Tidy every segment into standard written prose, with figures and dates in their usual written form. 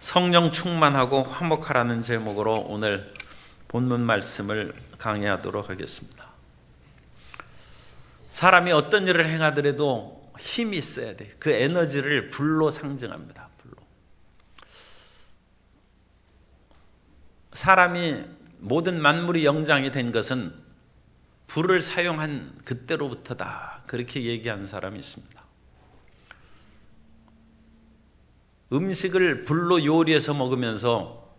성령 충만하고 화목하라는 제목으로 오늘 본문 말씀을 강의하도록 하겠습니다. 사람이 어떤 일을 행하더라도 힘이 있어야 돼. 그 에너지를 불로 상징합니다. 불로. 사람이 모든 만물이 영장이 된 것은 불을 사용한 그때로부터다. 그렇게 얘기하는 사람이 있습니다. 음식을 불로 요리해서 먹으면서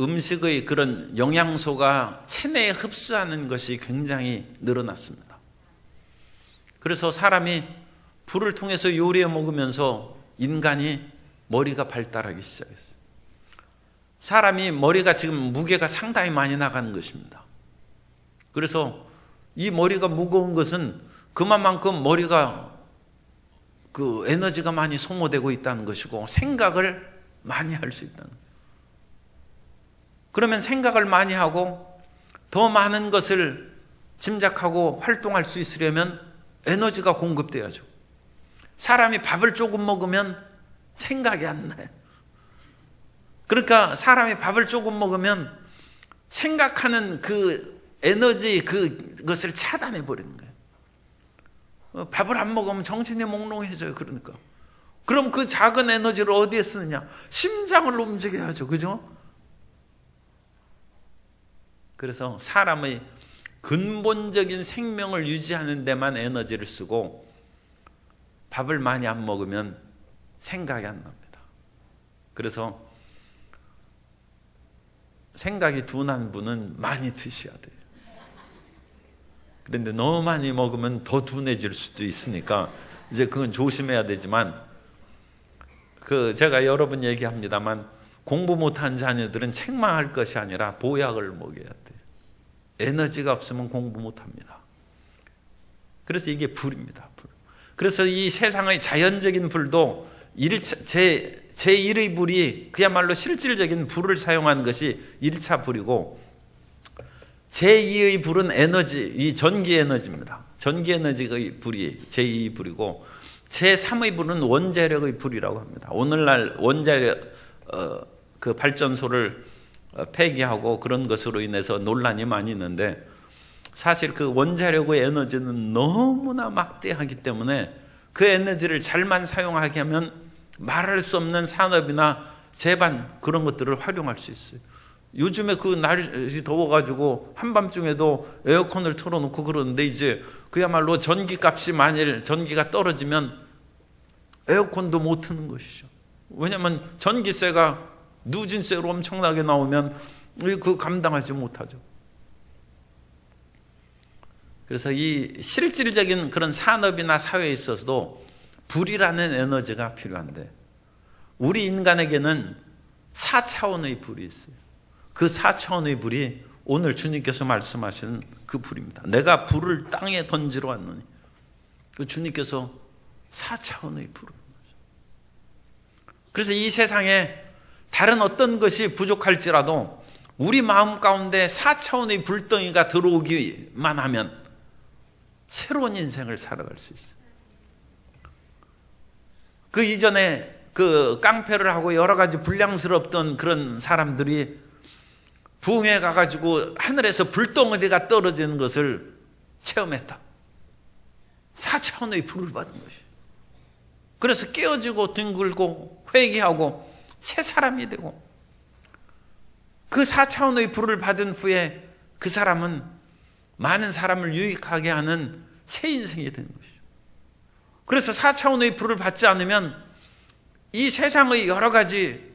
음식의 그런 영양소가 체내에 흡수하는 것이 굉장히 늘어났습니다. 그래서 사람이 불을 통해서 요리해 먹으면서 인간이 머리가 발달하기 시작했어요. 사람이 머리가 지금 무게가 상당히 많이 나가는 것입니다. 그래서 이 머리가 무거운 것은 그만큼 머리가 그 에너지가 많이 소모되고 있다는 것이고 생각을 많이 할 수 있다는 거예요. 그러면 생각을 많이 하고 더 많은 것을 짐작하고 활동할 수 있으려면 에너지가 공급돼야죠. 사람이 밥을 조금 먹으면 생각이 안 나요. 그러니까 사람이 밥을 조금 먹으면 생각하는 그 에너지 그것을 차단해 버리는 거예요. 밥을 안 먹으면 정신이 몽롱해져요. 그러니까 그럼 그 작은 에너지를 어디에 쓰느냐? 심장을 움직여야죠. 그죠? 그래서 사람의 근본적인 생명을 유지하는 데만 에너지를 쓰고 밥을 많이 안 먹으면 생각이 안 납니다. 그래서 생각이 둔한 분은 많이 드셔야 돼요. 그런데 너무 많이 먹으면 더 둔해질 수도 있으니까 이제 그건 조심해야 되지만 제가 여러 번 얘기합니다만 공부 못한 자녀들은 책만 할 것이 아니라 보약을 먹여야 돼요. 에너지가 없으면 공부 못합니다. 그래서 이게 불입니다. 불. 그래서 이 세상의 자연적인 불도 제1의 불이 그야말로 실질적인 불을 사용하는 것이 1차 불이고 제2의 불은 에너지, 이 전기 에너지입니다. 전기 에너지의 불이 제2의 불이고 제3의 불은 원자력의 불이라고 합니다. 오늘날 원자력 그 발전소를 폐기하고 그런 것으로 인해서 논란이 많이 있는데 사실 그 원자력의 에너지는 너무나 막대하기 때문에 그 에너지를 잘만 사용하게 하면 말할 수 없는 산업이나 제반 그런 것들을 활용할 수 있어요. 요즘에 그 날이 더워가지고 한밤중에도 에어컨을 틀어놓고 그러는데 이제 그야말로 전기값이 만일 전기가 떨어지면 에어컨도 못 트는 것이죠. 왜냐하면 전기세가 누진세로 엄청나게 나오면 그 감당하지 못하죠. 그래서 이 실질적인 그런 산업이나 사회에 있어서도 불이라는 에너지가 필요한데 우리 인간에게는 4차원의 불이 있어요. 그 4차원의 불이 오늘 주님께서 말씀하시는 그 불입니다. 내가 불을 땅에 던지러 왔노니 그 주님께서 4차원의 불을. 그래서 이 세상에 다른 어떤 것이 부족할지라도 우리 마음 가운데 4차원의 불덩이가 들어오기만 하면 새로운 인생을 살아갈 수 있어요. 그 이전에 그 깡패를 하고 여러 가지 불량스럽던 그런 사람들이 부흥회 가가지고 하늘에서 불덩어리가 떨어지는 것을 체험했다. 4차원의 불을 받은 것이죠. 그래서 깨어지고 뒹굴고 회개하고 새 사람이 되고 그 4차원의 불을 받은 후에 그 사람은 많은 사람을 유익하게 하는 새 인생이 되는 것이죠. 그래서 4차원의 불을 받지 않으면 이 세상의 여러 가지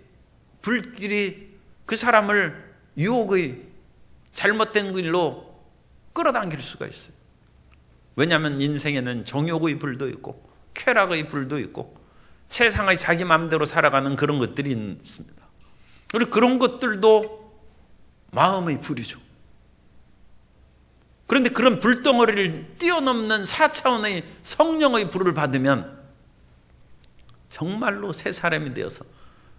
불길이 그 사람을 유혹의 잘못된 길로 끌어당길 수가 있어요. 왜냐하면 인생에는 정욕의 불도 있고 쾌락의 불도 있고 세상의 자기 마음대로 살아가는 그런 것들이 있습니다. 그리고 그런 것들도 마음의 불이죠. 그런데 그런 불덩어리를 뛰어넘는 4차원의 성령의 불을 받으면 정말로 새 사람이 되어서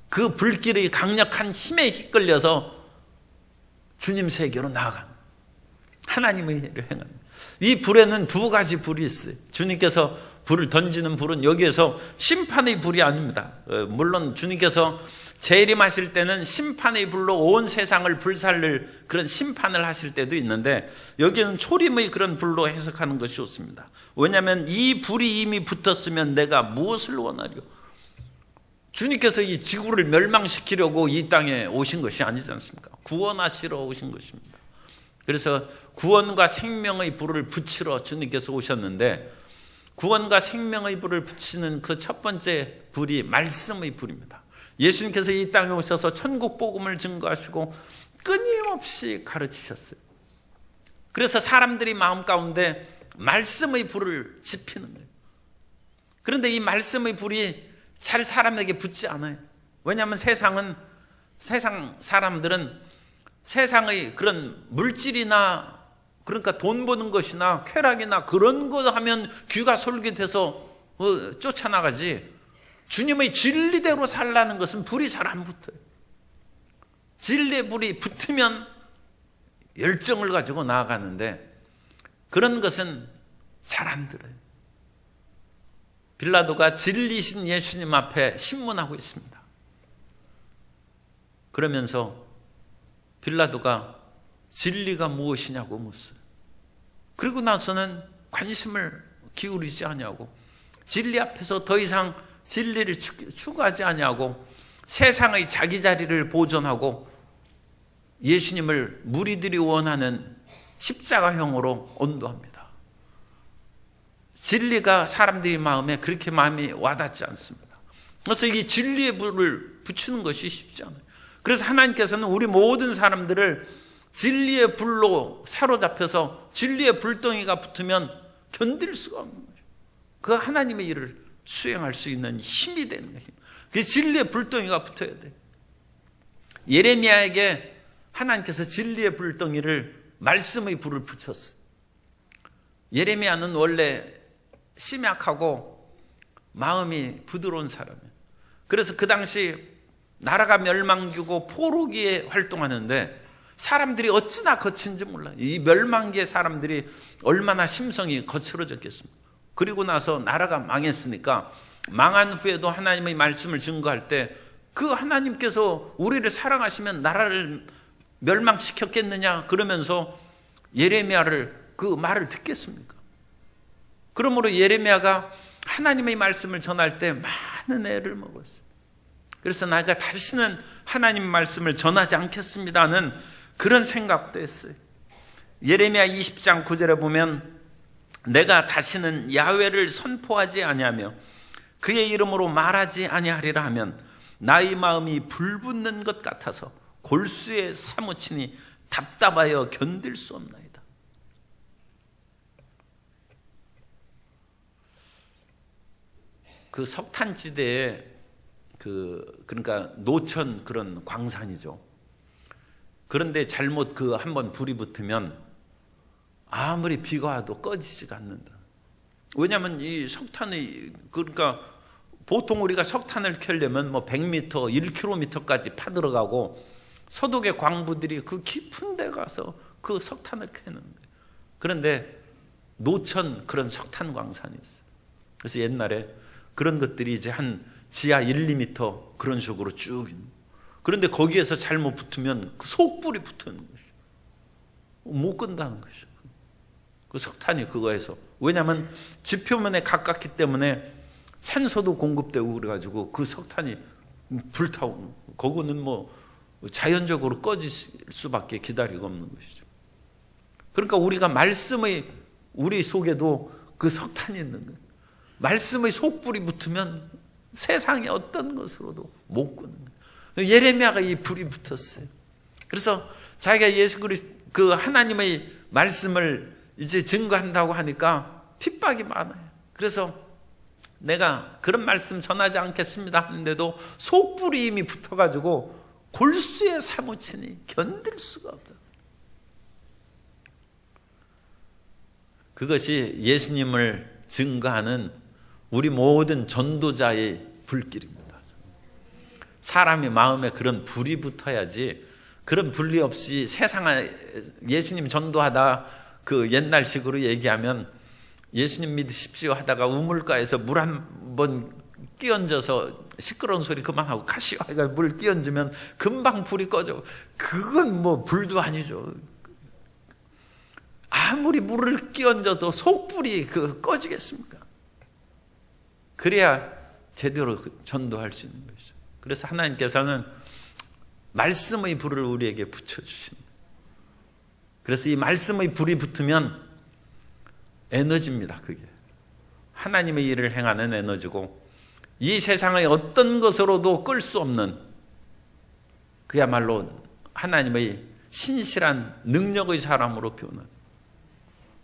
그 불길의 강력한 힘에 이끌려서 주님 세계로 나아가는 하나님의 일을 행합니다. 이 불에는 두 가지 불이 있어요. 주님께서 불을 던지는 불은 여기에서 심판의 불이 아닙니다. 물론 주님께서 재림하실 때는 심판의 불로 온 세상을 불살릴 그런 심판을 하실 때도 있는데, 여기는 초림의 그런 불로 해석하는 것이 좋습니다. 왜냐하면 이 불이 이미 붙었으면 내가 무엇을 원하려? 주님께서 이 지구를 멸망시키려고 이 땅에 오신 것이 아니지 않습니까? 구원하시러 오신 것입니다. 그래서 구원과 생명의 불을 붙이러 주님께서 오셨는데, 구원과 생명의 불을 붙이는 그 첫 번째 불이 말씀의 불입니다. 예수님께서 이 땅에 오셔서 천국 복음을 증거하시고 끊임없이 가르치셨어요. 그래서 사람들이 마음 가운데 말씀의 불을 지피는 거예요. 그런데 이 말씀의 불이 잘 사람에게 붙지 않아요. 왜냐하면 세상 사람들은 세상의 그런 물질이나, 그러니까 돈 버는 것이나 쾌락이나 그런 거 하면 귀가 솔깃해서 쫓아나가지, 주님의 진리대로 살라는 것은 불이 잘 안 붙어요. 진리의 불이 붙으면 열정을 가지고 나아가는데, 그런 것은 잘 안 들어요. 빌라도가 진리신 예수님 앞에 신문하고 있습니다. 그러면서 빌라도가 진리가 무엇이냐고 묻어요. 그리고 나서는 관심을 기울이지 않냐고, 진리 앞에서 더 이상 진리를 추구하지 않냐고, 세상의 자기 자리를 보존하고 예수님을 무리들이 원하는 십자가형으로 언도합니다. 진리가 사람들의 마음에 그렇게 마음이 와닿지 않습니다. 그래서 이 진리의 불을 붙이는 것이 쉽지 않아요. 그래서 하나님께서는 우리 모든 사람들을 진리의 불로 사로잡혀서 진리의 불덩이가 붙으면 견딜 수가 없는 거죠. 그 하나님의 일을 수행할 수 있는 힘이 되는 거예요. 그 진리의 불덩이가 붙어야 돼요. 예레미야에게 하나님께서 진리의 불덩이를, 말씀의 불을 붙였어요. 예레미야는 원래 심약하고 마음이 부드러운 사람이에요. 그래서 그 당시 나라가 멸망기고 포로기에 활동하는데 사람들이 어찌나 거친지 몰라요. 이 멸망기의 사람들이 얼마나 심성이 거칠어졌겠습니까? 그리고 나서 나라가 망했으니까, 망한 후에도 하나님의 말씀을 증거할 때 그 하나님께서 우리를 사랑하시면 나라를 멸망시켰겠느냐 그러면서 예레미야를 그 말을 듣겠습니까? 그러므로 예레미야가 하나님의 말씀을 전할 때 많은 애를 먹었어요. 그래서 내가 다시는 하나님 말씀을 전하지 않겠습니다는 그런 생각도 했어요. 예레미야 20장 9절에 보면, 내가 다시는 야훼를 선포하지 아니하며 그의 이름으로 말하지 아니하리라 하면 나의 마음이 불붙는 것 같아서 골수에 사무치니 답답하여 견딜 수 없나이다. 그 석탄지대에 그러니까 노천 그런 광산이죠. 그런데 잘못 한번 불이 붙으면 아무리 비가 와도 꺼지지가 않는다. 왜냐하면 이 석탄이, 그러니까 보통 우리가 석탄을 켜려면 100m, 1km까지 파들어가고 서독의 광부들이 그 깊은 데 가서 그 석탄을 캐는 거예요. 그런데 노천 그런 석탄 광산이 있어요. 그래서 옛날에 그런 것들이 이제 한 지하 1, 2m 그런 식으로 쭉 있는. 그런데 거기에서 잘못 붙으면 그 속불이 붙는 것이죠. 못 끈다는 것이죠. 그 석탄이 그거에서. 왜냐하면 지표면에 가깝기 때문에 산소도 공급되고 그래가지고 그 석탄이 불타오르는, 거기는 자연적으로 꺼질 수밖에 기다리고 없는 것이죠. 그러니까 우리가 말씀의, 우리 속에도 그 석탄이 있는 거예요. 말씀의 속불이 붙으면 세상의 어떤 것으로도 못 끄는 거예요. 예레미야가 이 불이 붙었어요. 그래서 자기가 예수 그리스도 그 하나님의 말씀을 이제 증거한다고 하니까 핍박이 많아요. 그래서 내가 그런 말씀 전하지 않겠습니다 하는데도 속불이 이미 붙어가지고 골수에 사무치니 견딜 수가 없다. 그것이 예수님을 증거하는 우리 모든 전도자의 불길입니다. 사람의 마음에 그런 불이 붙어야지, 그런 불이 없이 세상에 예수님 전도하다 그 옛날식으로 얘기하면 예수님 믿으십시오 하다가 우물가에서 물 한 번 끼얹어서 시끄러운 소리 그만하고 가시오 하니까 물 끼얹으면 금방 불이 꺼져. 그건 뭐 불도 아니죠. 아무리 물을 끼얹어도 속불이 꺼지겠습니까? 그래야 제대로 전도할 수 있는 것이죠. 그래서 하나님께서는 말씀의 불을 우리에게 붙여주신다. 그래서 이 말씀의 불이 붙으면 에너지입니다. 그게 하나님의 일을 행하는 에너지고, 이 세상의 어떤 것으로도 끌 수 없는 그야말로 하나님의 신실한 능력의 사람으로 표현합니다.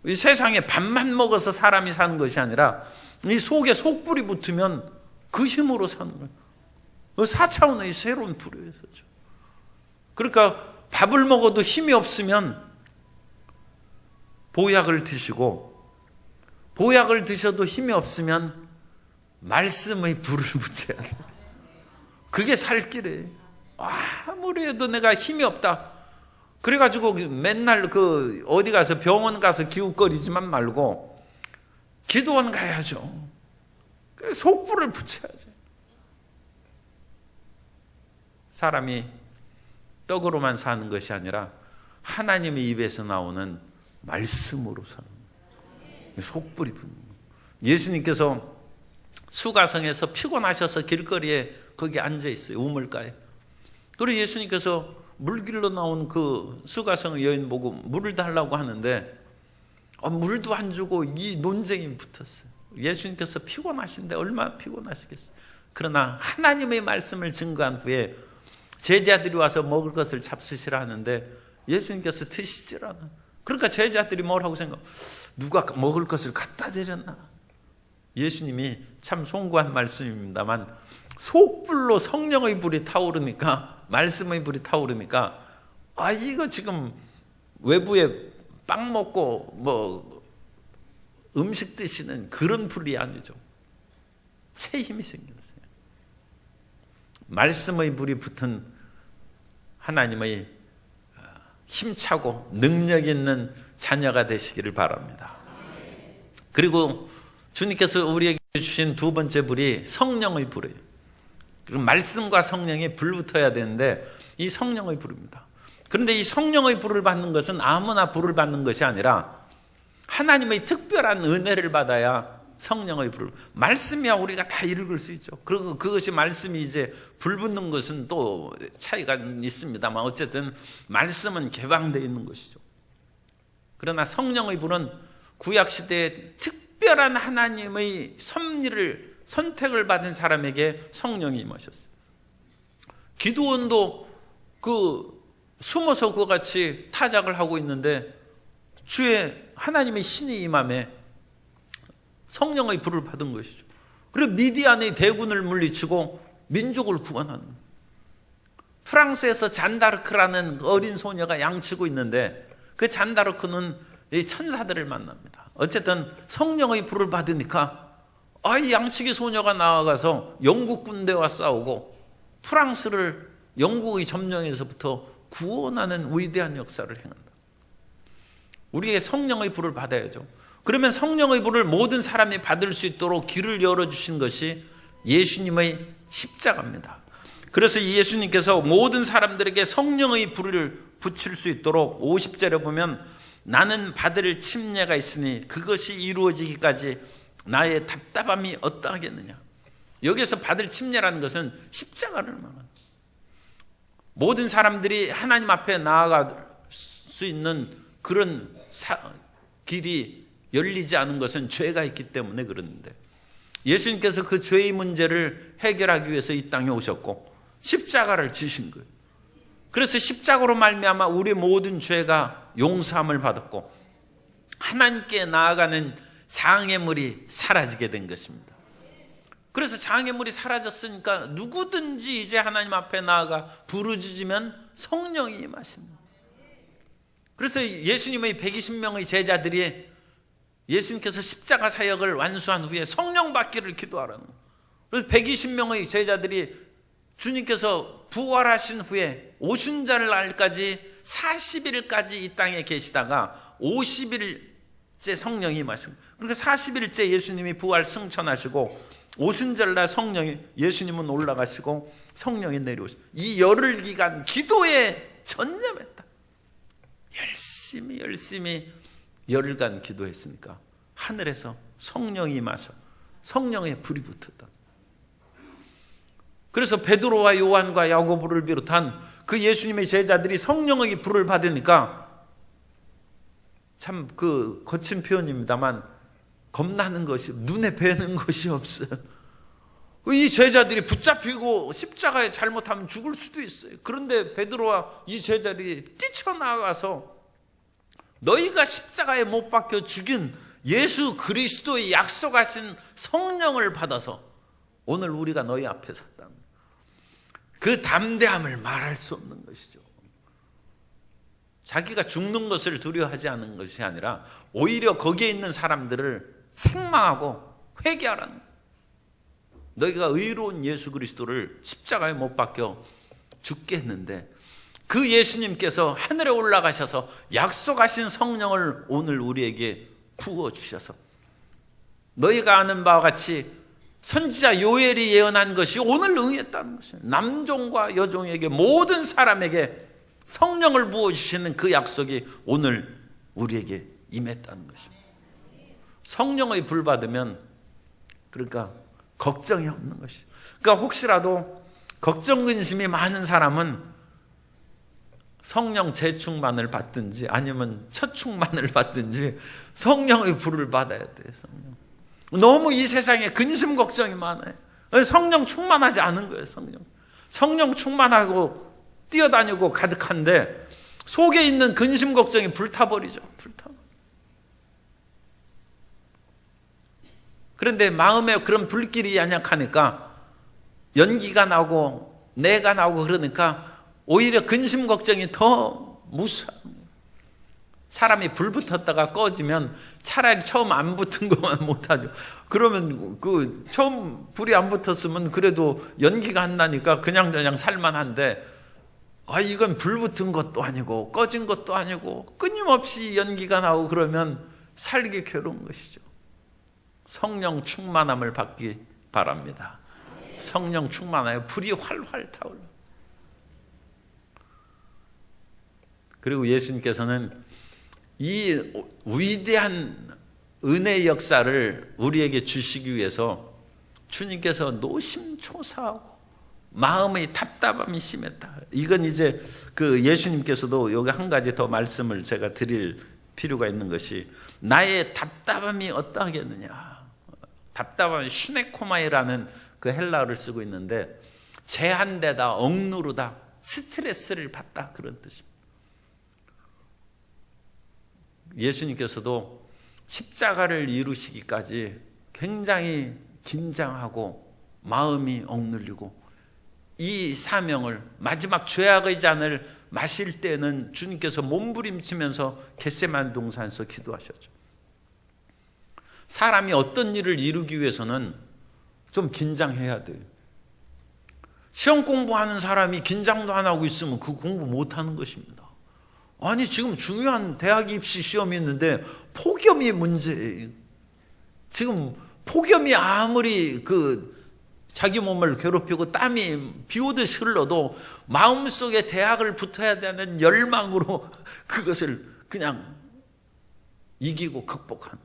이 세상에 밥만 먹어서 사람이 사는 것이 아니라 이 속에 속불이 붙으면 그 힘으로 사는 거예요. 4차원의 새로운 불이었죠. 그러니까 밥을 먹어도 힘이 없으면 보약을 드시고, 보약을 드셔도 힘이 없으면 말씀의 불을 붙여야 돼요. 그게 살 길이에요. 아무리 해도 내가 힘이 없다. 그래가지고 맨날 어디 가서 병원 가서 기웃거리지만 말고 기도원 가야죠. 속불을 붙여야죠. 사람이 떡으로만 사는 것이 아니라 하나님의 입에서 나오는 말씀으로 사는 거예요. 속불이 붙는 거예요. 예수님께서 수가성에서 피곤하셔서 길거리에 거기 앉아 있어요. 우물가에. 그리고 예수님께서 물길로 나온 그 수가성의 여인 보고 물을 달라고 하는데 물도 안 주고 이 논쟁이 붙었어요. 예수님께서 피곤하신데 얼마나 피곤하시겠어요. 그러나 하나님의 말씀을 증거한 후에 제자들이 와서 먹을 것을 잡수시라 하는데 예수님께서 드시질 않아요. 그러니까 제자들이 뭐라고 생각해요? 누가 먹을 것을 갖다 드렸나? 예수님이 참 송구한 말씀입니다만 속불로 성령의 불이 타오르니까, 말씀의 불이 타오르니까 이거 지금 외부에 빵 먹고 뭐 음식 드시는 그런 불이 아니죠. 새 힘이 생겼어요. 말씀의 불이 붙은 하나님의 힘차고 능력 있는 자녀가 되시기를 바랍니다. 그리고 주님께서 우리에게 주신 두 번째 불이 성령의 불이에요. 그리고 말씀과 성령이 불붙어야 되는데 이 성령의 불입니다. 그런데 이 성령의 불을 받는 것은 아무나 불을 받는 것이 아니라 하나님의 특별한 은혜를 받아야 성령의 불. 말씀이야 우리가 다 읽을 수 있죠. 그리고 그것이 말씀이 이제 불 붙는 것은 또 차이가 있습니다만 어쨌든 말씀은 개방되어 있는 것이죠. 그러나 성령의 불은 구약시대에 특별한 하나님의 섭리를, 선택을 받은 사람에게 성령이 임하셨어요. 기드온도 숨어서 그와 같이 타작을 하고 있는데 주의 하나님의 신이 임함에 성령의 불을 받은 것이죠. 그리고 미디안의 대군을 물리치고 민족을 구원하는 거예요. 프랑스에서 잔다르크라는 어린 소녀가 양치고 있는데 그 잔다르크는 이 천사들을 만납니다. 어쨌든 성령의 불을 받으니까 이 양치기 소녀가 나아가서 영국 군대와 싸우고 프랑스를 영국의 점령에서부터 구원하는 위대한 역사를 행한다. 우리에게 성령의 불을 받아야죠. 그러면 성령의 불을 모든 사람이 받을 수 있도록 길을 열어주신 것이 예수님의 십자가입니다. 그래서 예수님께서 모든 사람들에게 성령의 불을 붙일 수 있도록 50절에 보면 나는 받을 침례가 있으니 그것이 이루어지기까지 나의 답답함이 어떠하겠느냐. 여기서 받을 침례라는 것은 십자가를 말합니다. 모든 사람들이 하나님 앞에 나아갈 수 있는 그런 길이 열리지 않은 것은 죄가 있기 때문에 그러는데 예수님께서 그 죄의 문제를 해결하기 위해서 이 땅에 오셨고 십자가를 지신 거예요. 그래서 십자가로 말미암아 우리 모든 죄가 용서함을 받았고 하나님께 나아가는 장애물이 사라지게 된 것입니다. 그래서 장애물이 사라졌으니까 누구든지 이제 하나님 앞에 나아가 부르짖으면 성령이 임하신다. 그래서 예수님의 120명의 제자들이 예수님께서 십자가 사역을 완수한 후에 성령 받기를 기도하라는 거예요. 그래서 120명의 제자들이 주님께서 부활하신 후에 오순절 날까지 40일까지 이 땅에 계시다가 50일째 성령이 임하신 거예요. 그러니까 40일째 예수님이 부활 승천하시고 오순절날 성령이 예수님은 올라가시고 성령이 내려오시고 이 열흘 기간 기도에 전념했다. 열심히 열흘간 기도했으니까 하늘에서 성령이 임하셔 성령의 불이 붙었다. 그래서 베드로와 요한과 야고보를 비롯한 그 예수님의 제자들이 성령의 불을 받으니까 참 그 거친 표현입니다만 겁나는 것이 눈에 뵈는 것이 없어요. 이 제자들이 붙잡히고 십자가에 잘못하면 죽을 수도 있어요. 그런데 베드로와 이 제자들이 뛰쳐나가서 너희가 십자가에 못 박혀 죽인 예수 그리스도의 약속하신 성령을 받아서 오늘 우리가 너희 앞에 섰다. 그 담대함을 말할 수 없는 것이죠. 자기가 죽는 것을 두려워하지 않는 것이 아니라 오히려 거기에 있는 사람들을 책망하고 회개하라는 거예요. 너희가 의로운 예수 그리스도를 십자가에 못 박혀 죽게 했는데 그 예수님께서 하늘에 올라가셔서 약속하신 성령을 오늘 우리에게 부어주셔서 너희가 아는 바와 같이 선지자 요엘이 예언한 것이 오늘 응했다는 것입니다. 남종과 여종에게 모든 사람에게 성령을 부어주시는 그 약속이 오늘 우리에게 임했다는 것입니다. 성령의 불 받으면 그러니까 걱정이 없는 것이죠. 그러니까 혹시라도 걱정 근심이 많은 사람은 성령 재충만을 받든지 아니면 첫충만을 받든지 성령의 불을 받아야 돼요. 성령. 너무 이 세상에 근심 걱정이 많아요. 성령 충만하지 않은 거예요. 성령 충만하고 뛰어다니고 가득한데 속에 있는 근심 걱정이 불타버리죠. 그런데 마음에 그런 불길이 연약하니까 연기가 나고 내가 나오고 그러니까 오히려 근심 걱정이 더 무수합니다. 사람이 불 붙었다가 꺼지면 차라리 처음 안 붙은 것만 못하죠. 그러면 그 처음 불이 안 붙었으면 그래도 연기가 안 나니까 그냥 살만한데 이건 불 붙은 것도 아니고 꺼진 것도 아니고 끊임없이 연기가 나오고 그러면 살기 괴로운 것이죠. 성령 충만함을 받기 바랍니다. 성령 충만하여 불이 활활 타올라. 그리고 예수님께서는 이 위대한 은혜의 역사를 우리에게 주시기 위해서 주님께서 노심초사하고 마음의 답답함이 심했다. 이건 이제 그 예수님께서도 여기 한 가지 더 말씀을 제가 드릴 필요가 있는 것이 나의 답답함이 어떠하겠느냐. 답답함이 슈네코마이라는 그 헬라어를 쓰고 있는데 제한되다, 억누르다, 스트레스를 받다 그런 뜻입니다. 예수님께서도 십자가를 이루시기까지 굉장히 긴장하고 마음이 억눌리고 이 사명을 마지막 죄악의 잔을 마실 때는 주님께서 몸부림치면서 겟세마네 동산에서 기도하셨죠. 사람이 어떤 일을 이루기 위해서는 좀 긴장해야 돼요. 시험 공부하는 사람이 긴장도 안 하고 있으면 그 공부 못하는 것입니다. 아니 지금 중요한 대학 입시 시험이 있는데 폭염이 문제예요. 지금 폭염이 아무리 자기 몸을 괴롭히고 땀이 비 오듯이 흘러도 마음속에 대학을 붙어야 되는 열망으로 그것을 그냥 이기고 극복한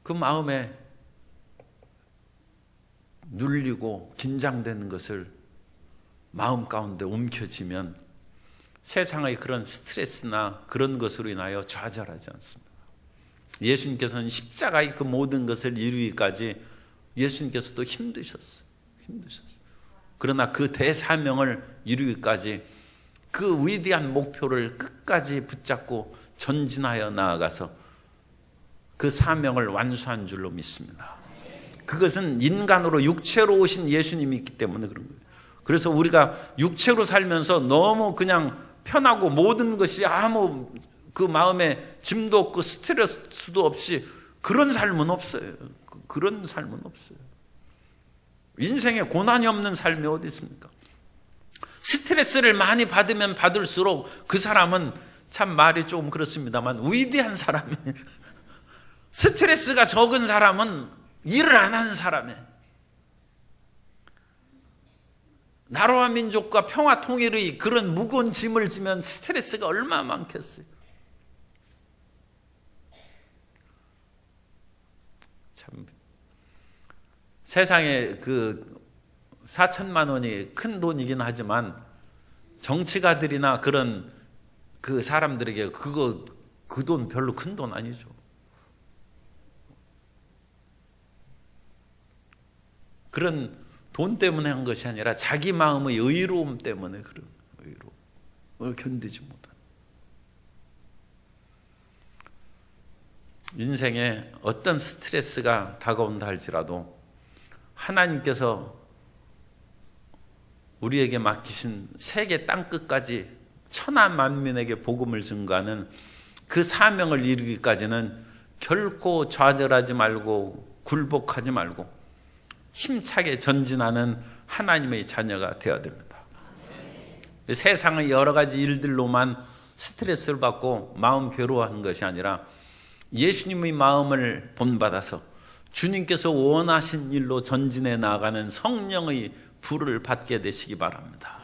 그 마음에 눌리고 긴장되는 것을 마음 가운데 움켜쥐면 세상의 그런 스트레스나 그런 것으로 인하여 좌절하지 않습니다. 예수님께서는 십자가의 그 모든 것을 이루기까지 예수님께서도 힘드셨어요. 그러나 그 대사명을 이루기까지 그 위대한 목표를 끝까지 붙잡고 전진하여 나아가서 그 사명을 완수한 줄로 믿습니다. 그것은 인간으로 육체로 오신 예수님이 있기 때문에 그런 거예요. 그래서 우리가 육체로 살면서 너무 그냥 편하고 모든 것이 아무 그 마음에 짐도 없고 스트레스도 없이 그런 삶은 없어요. 그런 삶은 없어요. 인생에 고난이 없는 삶이 어디 있습니까? 스트레스를 많이 받으면 받을수록 그 사람은 참 말이 조금 그렇습니다만 위대한 사람이 스트레스가 적은 사람은 일을 안 하는 사람이에요. 나라와 민족과 평화 통일의 그런 무거운 짐을 지면 스트레스가 얼마나 많겠어요. 참 세상에 그 4천만 원이 큰 돈이긴 하지만 정치가들이나 그런 그 사람들에게 그 돈 별로 큰 돈 아니죠. 그런 돈 때문에 한 것이 아니라 자기 마음의 의로움 때문에 그런 의로움을 견디지 못한. 인생에 어떤 스트레스가 다가온다 할지라도 하나님께서 우리에게 맡기신 세계 땅끝까지 천하 만민에게 복음을 증거하는 그 사명을 이루기까지는 결코 좌절하지 말고 굴복하지 말고 힘차게 전진하는 하나님의 자녀가 되어야 됩니다. 세상의 여러 가지 일들로만 스트레스를 받고 마음 괴로워하는 것이 아니라 예수님의 마음을 본받아서 주님께서 원하신 일로 전진해 나가는 성령의 불을 받게 되시기 바랍니다.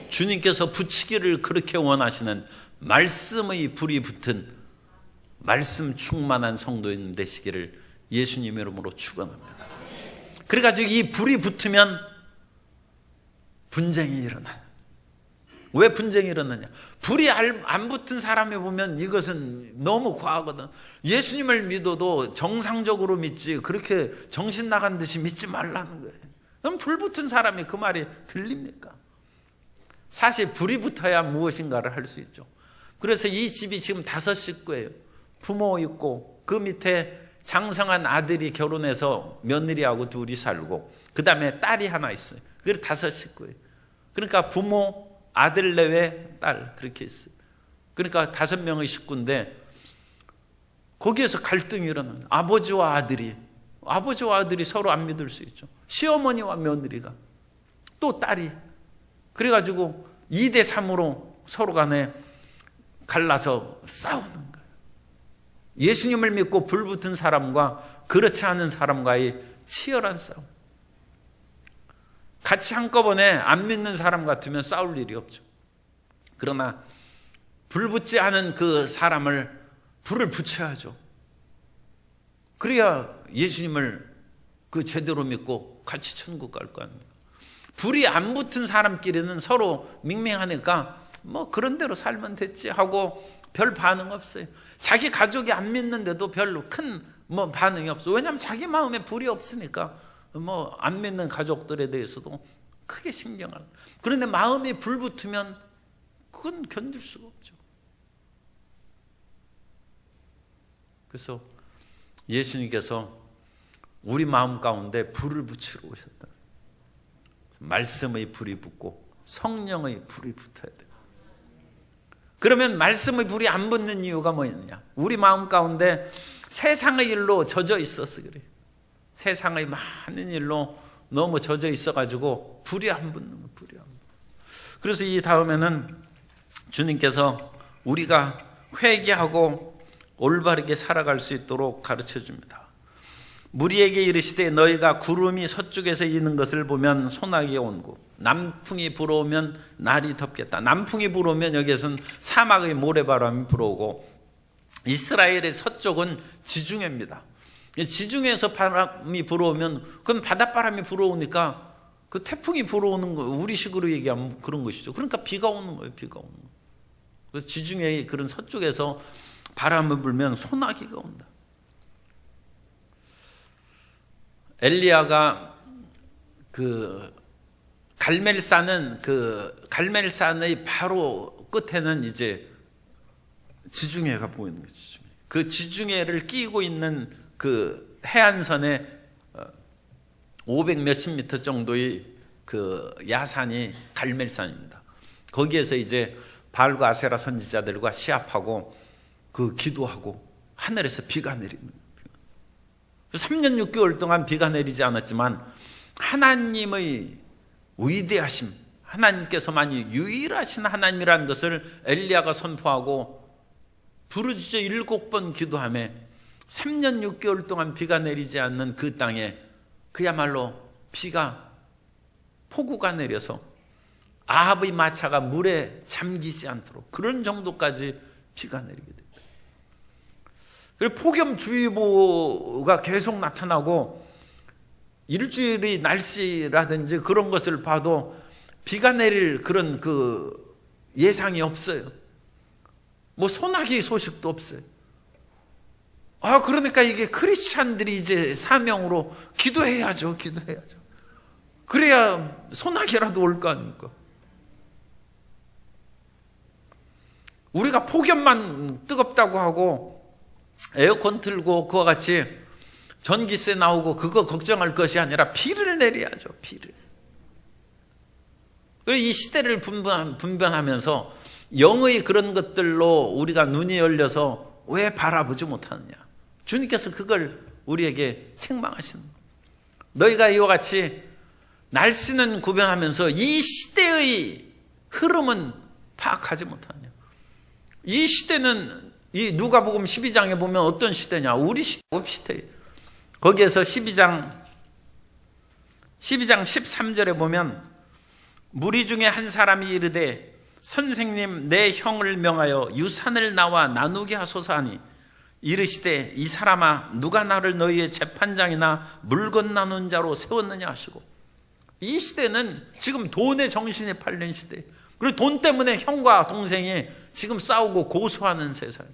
주님께서 붙이기를 그렇게 원하시는 말씀의 불이 붙은 말씀 충만한 성도인 되시기를 예수님 이름으로 축원합니다. 그래가지고 이 불이 붙으면 분쟁이 일어나요. 왜 분쟁이 일어나냐? 불이 안 붙은 사람이 보면 이것은 너무 과하거든. 예수님을 믿어도 정상적으로 믿지 그렇게 정신 나간 듯이 믿지 말라는 거예요. 그럼 불 붙은 사람이 그 말이 들립니까? 사실 불이 붙어야 무엇인가를 할 수 있죠. 그래서 이 집이 지금 5 식구예요. 부모 있고 그 밑에 장성한 아들이 결혼해서 며느리하고 둘이 살고 그 다음에 딸이 하나 있어요. 그게 5 식구예요. 그러니까 부모, 아들 내외, 딸 그렇게 있어요. 그러니까 5명의 식구인데 거기에서 갈등이 일어나는 아버지와 아들이 서로 안 믿을 수 있죠. 시어머니와 며느리가 또 딸이 그래가지고 2대 3으로 서로 간에 갈라서 싸우는 거예요. 예수님을 믿고 불붙은 사람과 그렇지 않은 사람과의 치열한 싸움. 같이 한꺼번에 안 믿는 사람 같으면 싸울 일이 없죠. 그러나 불붙지 않은 그 사람을 불을 붙여야죠. 그래야 예수님을 그 제대로 믿고 같이 천국 갈 거 아닙니까? 불이 안 붙은 사람끼리는 서로 밍밍하니까 뭐 그런 대로 살면 됐지 하고 별 반응 없어요. 자기 가족이 안 믿는데도 별로 큰 뭐 반응이 없어. 왜냐하면 자기 마음에 불이 없으니까 뭐 안 믿는 가족들에 대해서도 크게 신경을. 그런데 마음이 불 붙으면 그건 견딜 수가 없죠. 그래서 예수님께서 우리 마음 가운데 불을 붙이러 오셨다. 말씀의 불이 붙고 성령의 불이 붙어야 돼요. 그러면 말씀의 불이 안 붙는 이유가 뭐였느냐? 우리 마음 가운데 세상의 일로 젖어 있어서 그래요. 세상의 많은 일로 너무 젖어 있어가지고 불이 안 붙는 거예요. 불이 안 붙는. 그래서 이 다음에는 주님께서 우리가 회개하고 올바르게 살아갈 수 있도록 가르쳐 줍니다. 무리에게 이르시되 너희가 구름이 서쪽에서 이는 것을 보면 소나기가 온고 남풍이 불어오면 날이 덥겠다. 남풍이 불어오면 여기에서는 사막의 모래바람이 불어오고 이스라엘의 서쪽은 지중해입니다. 지중해에서 바람이 불어오면 그건 바닷바람이 불어오니까 그 태풍이 불어오는 거 우리식으로 얘기하면 그런 것이죠. 그러니까 비가 오는 거예요. 비가 오는 거. 그래서 지중해의 그런 서쪽에서 바람을 불면 소나기가 온다. 엘리야가 그 갈멜산의 바로 끝에는 이제 지중해가 보이는 거죠. 그 지중해를 끼고 있는 그 해안선에 500 몇십 미터 정도의 그 야산이 갈멜산입니다. 거기에서 이제 바알과 아세라 선지자들과 시합하고 그 기도하고 하늘에서 비가 내립니다. 3년 6개월 동안 비가 내리지 않았지만 하나님의 위대하심, 하나님께서만이 유일하신 하나님이라는 것을 엘리야가 선포하고 부르짖어 7번 기도하며 3년 6개월 동안 비가 내리지 않는 그 땅에 그야말로 비가 폭우가 내려서 아합의 마차가 물에 잠기지 않도록 그런 정도까지 비가 내리게 됩니다. 그리고 폭염주의보가 계속 나타나고 일주일의 날씨라든지 그런 것을 봐도 비가 내릴 그런 그 예상이 없어요. 뭐 소나기 소식도 없어요. 그러니까 이게 크리스찬들이 이제 사명으로 기도해야죠. 그래야 소나기라도 올 거 아닙니까? 우리가 폭염만 뜨겁다고 하고 에어컨 틀고 그와 같이 전기세 나오고 그거 걱정할 것이 아니라 비를 내려야죠. 비를. 그리고 이 시대를 분별하면서 영의 그런 것들로 우리가 눈이 열려서 왜 바라보지 못하느냐. 주님께서 그걸 우리에게 책망하시는 거예요. 너희가 이와 같이 날씨는 구별하면서 이 시대의 흐름은 파악하지 못하느냐. 이 시대는 이 누가복음 12장에 보면 어떤 시대냐. 우리 시대. 거기에서 12장 13절에 보면 무리 중에 한 사람이 이르되 선생님 내 형을 명하여 유산을 나와 나누게 하소서 하니 이르시되 이 사람아 누가 나를 너희의 재판장이나 물건 나눈 자로 세웠느냐 하시고. 이 시대는 지금 돈에 정신이 팔린 시대. 그리고 돈 때문에 형과 동생이 지금 싸우고 고소하는 세상.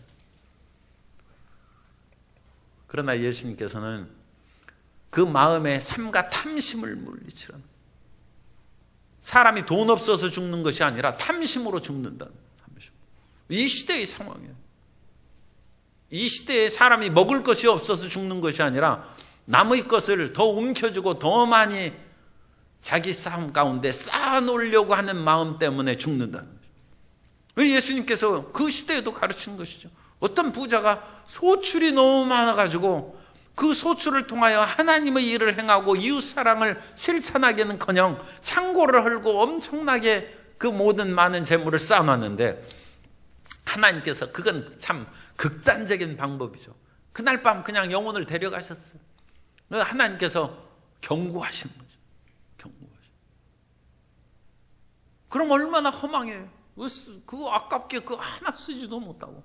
그러나 예수님께서는 그 마음에 삼가 탐심을 물리치라는, 사람이 돈 없어서 죽는 것이 아니라 탐심으로 죽는다는, 탐심. 이 시대의 상황이에요. 이 시대에 사람이 먹을 것이 없어서 죽는 것이 아니라 남의 것을 더 움켜쥐고 더 많이 자기 싸움 가운데 쌓아놓으려고 하는 마음 때문에 죽는다는 거죠. 예수님께서 그 시대에도 가르치는 것이죠. 어떤 부자가 소출이 너무 많아가지고 그 소출을 통하여 하나님의 일을 행하고 이웃사랑을 실천하기는커녕 창고를 헐고 엄청나게 그 모든 많은 재물을 쌓아놨는데, 하나님께서 그건 참 극단적인 방법이죠. 그날 밤 그냥 영혼을 데려가셨어요. 하나님께서 경고하시는 거죠. 그럼 얼마나 허망해요. 그거 아깝게 그거 하나 쓰지도 못하고.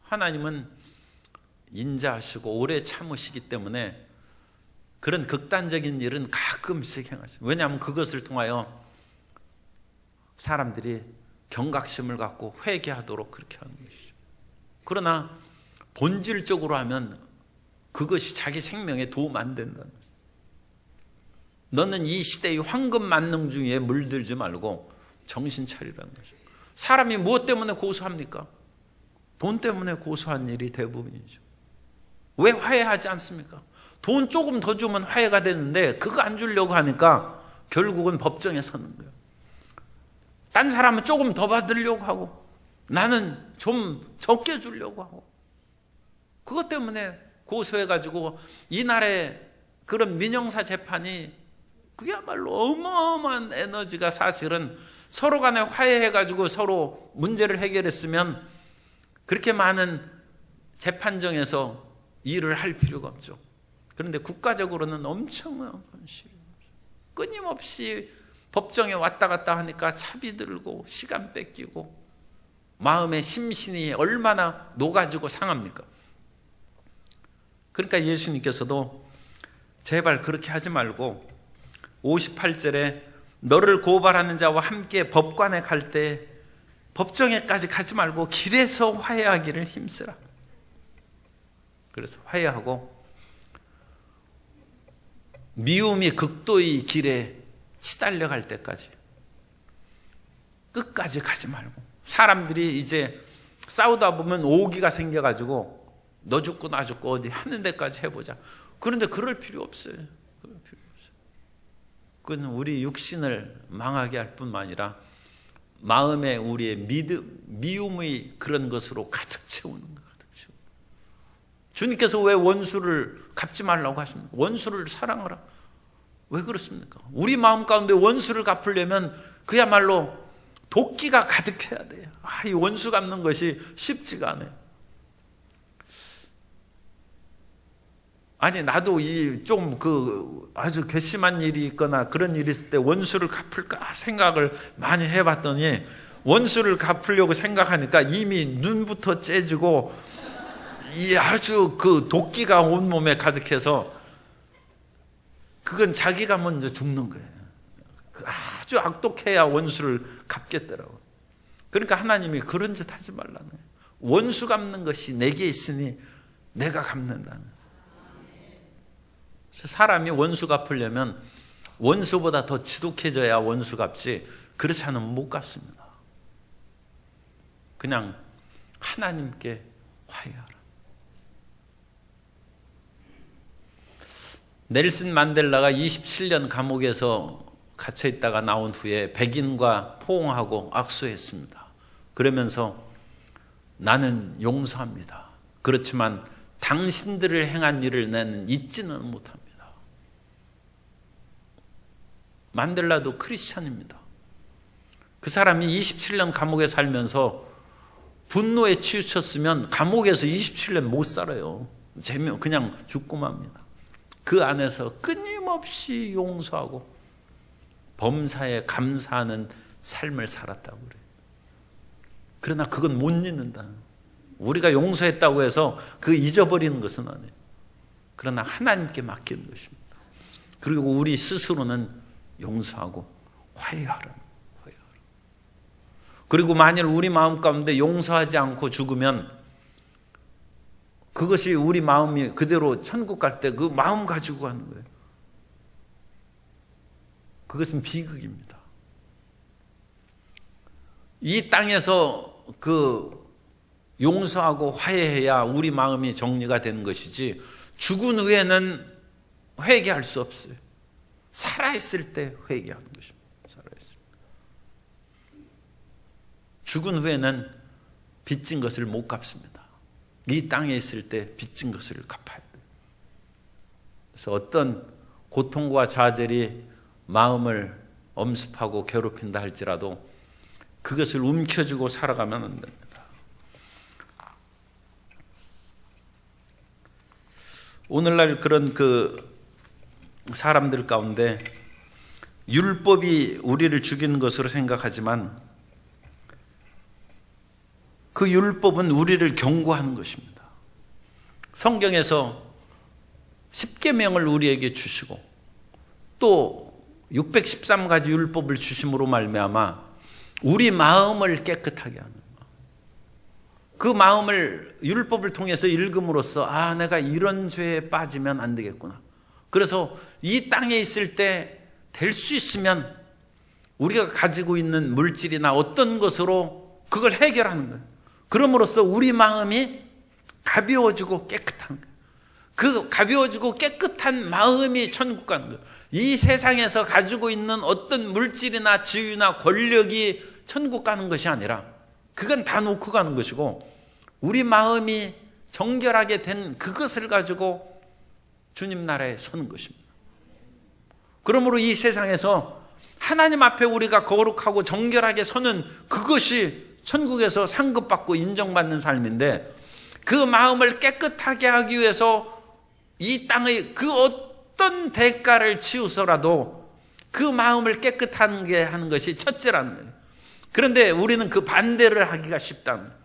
하나님은 인자하시고 오래 참으시기 때문에 그런 극단적인 일은 가끔씩 행하시죠. 왜냐하면 그것을 통하여 사람들이 경각심을 갖고 회개하도록 그렇게 하는 것이죠. 그러나 본질적으로 하면 그것이 자기 생명에 도움 안 된다는 거죠. 너는 이 시대의 황금 만능 중에 물들지 말고 정신 차리라는 거죠. 사람이 무엇 때문에 고소합니까? 돈 때문에 고소한 일이 대부분이죠. 왜 화해하지 않습니까? 돈 조금 더 주면 화해가 되는데 그거 안 주려고 하니까 결국은 법정에 서는 거예요. 딴 사람은 조금 더 받으려고 하고 나는 좀 적게 주려고 하고, 그것 때문에 고소해가지고 이날의 그런 민형사 재판이 그야말로 어마어마한 에너지가, 사실은 서로 간에 화해해가지고 서로 문제를 해결했으면 그렇게 많은 재판정에서 일을 할 필요가 없죠. 그런데 국가적으로는 엄청난 시름, 끊임없이 법정에 왔다 갔다 하니까 차비 들고 시간 뺏기고 마음의 심신이 얼마나 녹아지고 상합니까? 그러니까 예수님께서도 제발 그렇게 하지 말고 58절에 너를 고발하는 자와 함께 법관에 갈 때 법정에까지 가지 말고 길에서 화해하기를 힘쓰라. 그래서 화해하고 미움이 극도의 길에 치달려 갈 때까지 끝까지 가지 말고, 사람들이 이제 싸우다 보면 오기가 생겨가지고 너 죽고 나 죽고 어디 하는 데까지 해보자. 그런데 그럴 필요 없어요. 그건 우리 육신을 망하게 할 뿐만 아니라 마음에 우리의 미움의 그런 것으로 가득 채우는 것. 주님께서 왜 원수를 갚지 말라고 하십니까? 원수를 사랑하라. 왜 그렇습니까? 우리 마음 가운데 원수를 갚으려면 그야말로 도끼가 가득해야 돼요. 이 원수 갚는 것이 쉽지가 않아요. 아니 나도 좀 아주 괘씸한 일이 있거나 그런 일이 있을 때 원수를 갚을까 생각을 많이 해봤더니 원수를 갚으려고 생각하니까 이미 눈부터 째지고 아주 도끼가 온몸에 가득해서 그건 자기가 먼저 죽는 거예요. 아주 악독해야 원수를 갚겠더라고요. 그러니까 하나님이 그런 짓 하지 말라는 거예요. 원수 갚는 것이 내게 있으니 내가 갚는다는 거예요. 사람이 원수 갚으려면 원수보다 더 지독해져야 원수 갚지, 그렇지 않으면 못 갚습니다. 그냥 하나님께 화해하라. 넬슨 만델라가 27년 감옥에서 갇혀 있다가 나온 후에 백인과 포옹하고 악수했습니다. 그러면서 나는 용서합니다. 그렇지만 당신들을 행한 일을 나는 잊지는 못합니다. 만델라도 크리스찬입니다. 그 사람이 27년 감옥에 살면서 분노에 치우쳤으면 감옥에서 27년 못 살아요. 그냥 죽고 맙니다. 그 안에서 끊임없이 용서하고 범사에 감사하는 삶을 살았다고 그래요. 그러나 그건 못 잊는다. 우리가 용서했다고 해서 잊어버리는 것은 아니에요. 그러나 하나님께 맡기는 것입니다. 그리고 우리 스스로는 용서하고 화해하라. 그리고 만일 우리 마음 가운데 용서하지 않고 죽으면 그것이 우리 마음이 그대로 천국 갈 때 그 마음 가지고 가는 거예요. 그것은 비극입니다. 이 땅에서 용서하고 화해해야 우리 마음이 정리가 되는 것이지, 죽은 후에는 회개할 수 없어요. 살아있을 때 회개하는 것입니다. 살아있을 때. 죽은 후에는 빚진 것을 못 갚습니다. 이 땅에 있을 때 빚진 것을 갚아야 돼요. 그래서 어떤 고통과 좌절이 마음을 엄습하고 괴롭힌다 할지라도 그것을 움켜쥐고 살아가면 안 됩니다. 오늘날 그런 사람들 가운데 율법이 우리를 죽이는 것으로 생각하지만 그 율법은 우리를 경고하는 것입니다. 성경에서 10계명을 우리에게 주시고 또 613가지 율법을 주심으로 말미암아 우리 마음을 깨끗하게 하는, 그 마음을 율법을 통해서 읽음으로써 내가 이런 죄에 빠지면 안 되겠구나. 그래서 이 땅에 있을 때 될 수 있으면 우리가 가지고 있는 물질이나 어떤 것으로 그걸 해결하는 거예요. 그럼으로써 우리 마음이 가벼워지고 깨끗한 거예요. 그 가벼워지고 깨끗한 마음이 천국 가는 거예요. 이 세상에서 가지고 있는 어떤 물질이나 지위나 권력이 천국 가는 것이 아니라 그건 다 놓고 가는 것이고, 우리 마음이 정결하게 된 그것을 가지고 주님 나라에 서는 것입니다. 그러므로 이 세상에서 하나님 앞에 우리가 거룩하고 정결하게 서는 그것이 천국에서 상급받고 인정받는 삶인데, 그 마음을 깨끗하게 하기 위해서 이 땅의 그 어떤 대가를 치우서라도 그 마음을 깨끗하게 하는 것이 첫째라는 거예요. 그런데 우리는 그 반대를 하기가 쉽다는 거예요.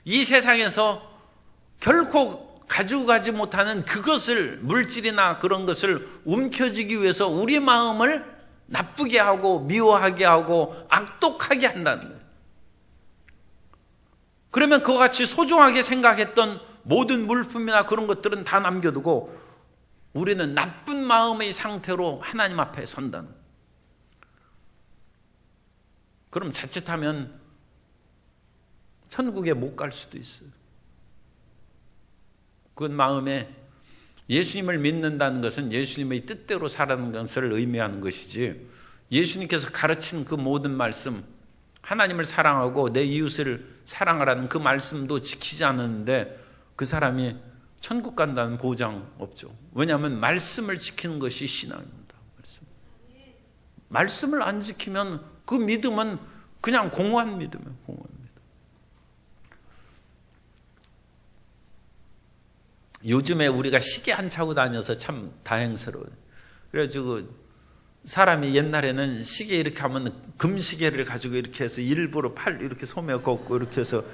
이 세상에서 결코 가지고 가지 못하는 그것을, 물질이나 그런 것을 움켜쥐기 위해서 우리 마음을 나쁘게 하고 미워하게 하고 악독하게 한다는 거예요. 그러면 그와 같이 소중하게 생각했던 모든 물품이나 그런 것들은 다 남겨두고 우리는 나쁜 마음의 상태로 하나님 앞에 선다는 거예요. 그럼 자칫하면 천국에 못 갈 수도 있어요. 그 마음에 예수님을 믿는다는 것은 예수님의 뜻대로 살아가는 것을 의미하는 것이지, 예수님께서 가르친 그 모든 말씀, 하나님을 사랑하고 내 이웃을 사랑하라는 그 말씀도 지키지 않았는데 그 사람이 천국 간다는 보장 없죠. 왜냐하면 말씀을 지키는 것이 신앙입니다. 말씀을 안 지키면 그 믿음은 그냥 공허한 믿음이에요. 공허한 믿음. 요즘에 우리가 시계 안 차고 다녀서 참 다행스러워요. 그래가지고 사람이 옛날에는 시계 이렇게 하면 금시계를 가지고 이렇게 해서 일부러 팔 이렇게 소매 걷고 이렇게 해서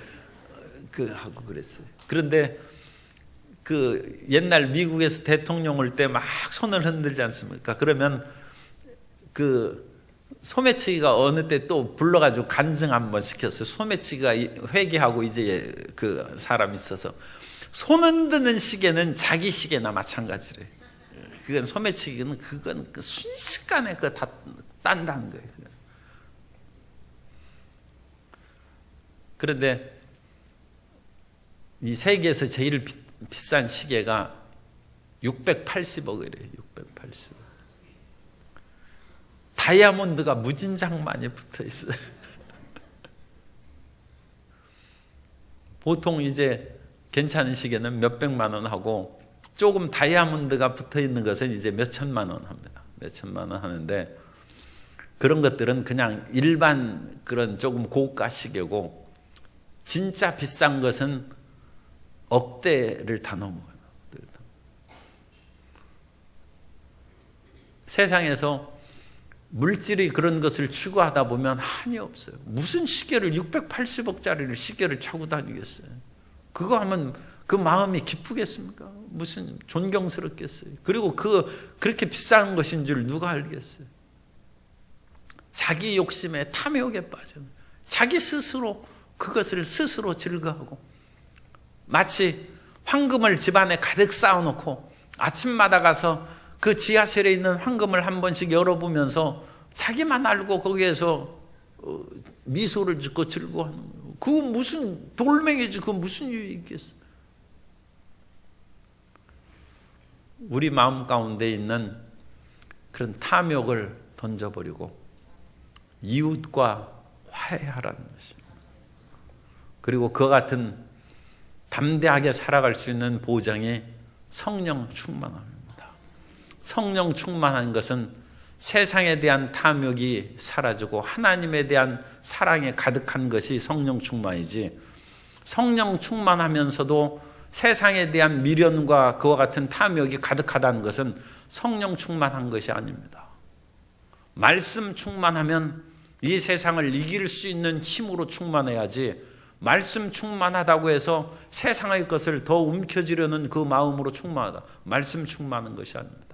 하고 그랬어요. 그런데 그 옛날 미국에서 대통령 올 때 막 손을 흔들지 않습니까? 그러면 그 소매치기가 어느 때 또 불러가지고 간증 한번 시켰어요. 소매치기가 회개하고 이제 그 사람이 있어서 손 흔드는 시계는 자기 시계나 마찬가지래. 그건 소매치기는 그건 순식간에 그 다 딴다는 거예요. 그런데 이 세계에서 제일 비싼 시계가 680억이래요. 680억. 다이아몬드가 무진장 많이 붙어 있어요. 보통 이제 괜찮은 시계는 몇백만 원 하고 조금 다이아몬드가 붙어 있는 것은 이제 몇천만 원 합니다. 몇천만 원 하는데 그런 것들은 그냥 일반 그런 조금 고가 시계고 진짜 비싼 것은 억대를 다 넘어가요. 세상에서 물질이 그런 것을 추구하다 보면 한이 없어요. 무슨 시계를 680억짜리 시계를 차고 다니겠어요? 그거 하면 그 마음이 기쁘겠습니까? 무슨 존경스럽겠어요? 그리고 그렇게 비싼 것인 줄 누가 알겠어요? 자기 욕심에 탐욕에 빠져 자기 스스로 그것을 스스로 즐거워하고 마치 황금을 집안에 가득 쌓아놓고 아침마다 가서 그 지하실에 있는 황금을 한 번씩 열어보면서 자기만 알고 거기에서 미소를 짓고 즐거워하는 거예요. 그거 무슨 돌멩이지 그거 무슨 유익이 있겠어요? 우리 마음 가운데 있는 그런 탐욕을 던져버리고 이웃과 화해하라는 것입니다. 그리고 그와 같은 담대하게 살아갈 수 있는 보장이 성령 충만함입니다. 성령 충만한 것은 세상에 대한 탐욕이 사라지고 하나님에 대한 사랑에 가득한 것이 성령 충만이지, 성령 충만하면서도 세상에 대한 미련과 그와 같은 탐욕이 가득하다는 것은 성령 충만한 것이 아닙니다. 말씀 충만하면 이 세상을 이길 수 있는 힘으로 충만해야지, 말씀 충만하다고 해서 세상의 것을 더 움켜쥐려는 그 마음으로 충만하다, 말씀 충만한 것이 아닙니다.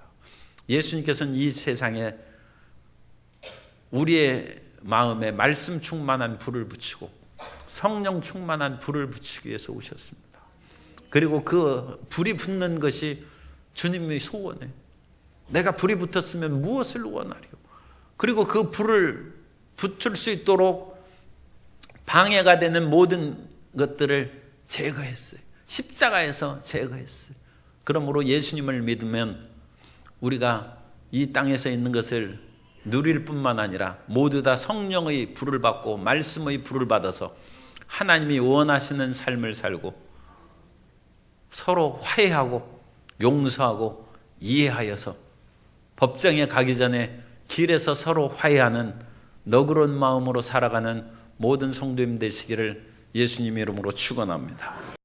예수님께서는 이 세상에 우리의 마음에 말씀 충만한 불을 붙이고 성령 충만한 불을 붙이기 위해서 오셨습니다. 그리고 그 불이 붙는 것이 주님의 소원이에요. 내가 불이 붙었으면 무엇을 원하리요? 그리고 그 불을 붙을 수 있도록 방해가 되는 모든 것들을 제거했어요. 십자가에서 제거했어요. 그러므로 예수님을 믿으면 우리가 이 땅에서 있는 것을 누릴 뿐만 아니라 모두 다 성령의 불을 받고 말씀의 불을 받아서 하나님이 원하시는 삶을 살고 서로 화해하고 용서하고 이해하여서 법정에 가기 전에 길에서 서로 화해하는 너그러운 마음으로 살아가는 모든 성도님 되시기를 예수님 이름으로 축원합니다.